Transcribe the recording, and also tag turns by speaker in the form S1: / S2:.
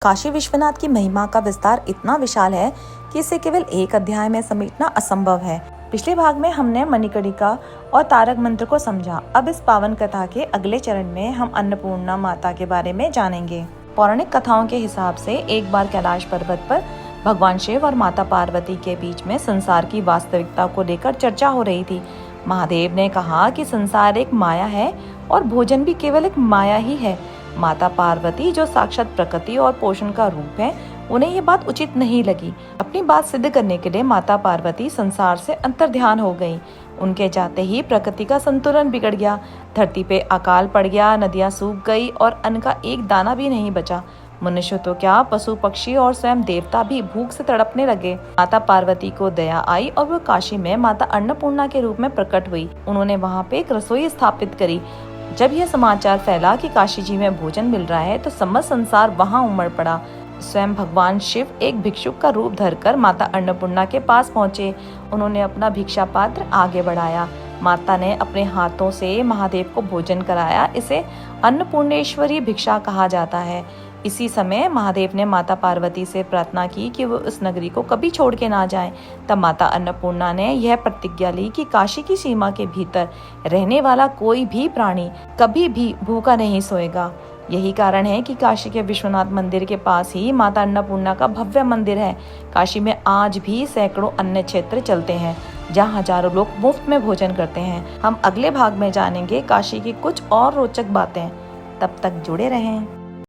S1: काशी विश्वनाथ की महिमा का विस्तार इतना विशाल है कि इसे केवल एक अध्याय में समेटना असंभव है। पिछले भाग में हमने मणिकर्णिका और तारक मंत्र को समझा। अब इस पावन कथा के अगले चरण में हम अन्नपूर्णा माता के बारे में जानेंगे। पौराणिक कथाओं के हिसाब से एक बार कैलाश पर्वत पर भगवान शिव और माता पार्वती के बीच में संसार की वास्तविकता को लेकर चर्चा हो रही थी। महादेव ने कहा कि संसार एक माया है और भोजन भी केवल एक माया ही है। माता पार्वती जो साक्षात प्रकृति और पोषण का रूप है, उन्हें ये बात उचित नहीं लगी। अपनी बात सिद्ध करने के लिए माता पार्वती संसार से अंतर्ध्यान हो गईं। उनके जाते ही प्रकृति का संतुलन बिगड़ गया। धरती पे अकाल पड़ गया, नदियां सूख गई और अन्न का एक दाना भी नहीं बचा। मनुष्य तो क्या, पशु पक्षी और स्वयं देवता भी भूख से तड़पने लगे। माता पार्वती को दया आई और वो काशी में माता अन्नपूर्णा के रूप में प्रकट हुई। उन्होंने वहाँ पे एक रसोई स्थापित करी। जब यह समाचार फैला कि काशी जी में भोजन मिल रहा है तो समस्त संसार वहां उमड़ पड़ा। स्वयं भगवान शिव एक भिक्षुक का रूप धरकर माता अन्नपूर्णा के पास पहुंचे। उन्होंने अपना भिक्षा पात्र आगे बढ़ाया। माता ने अपने हाथों से महादेव को भोजन कराया। इसे अन्नपूर्णेश्वरी भिक्षा कहा जाता है। इसी समय महादेव ने माता पार्वती से प्रार्थना की कि वो उस नगरी को कभी छोड़ के ना जाएं। तब माता अन्नपूर्णा ने यह प्रतिज्ञा ली कि काशी की सीमा के भीतर रहने वाला कोई भी प्राणी कभी भी भूखा नहीं सोएगा। यही कारण है कि काशी के विश्वनाथ मंदिर के पास ही माता अन्नपूर्णा का भव्य मंदिर है। काशी में आज भी सैकड़ों अन्य क्षेत्र चलते हैं जहाँ हजारों लोग मुफ्त में भोजन करते हैं। हम अगले भाग में जानेंगे काशी की कुछ और रोचक बातें। तब तक जुड़े रहें।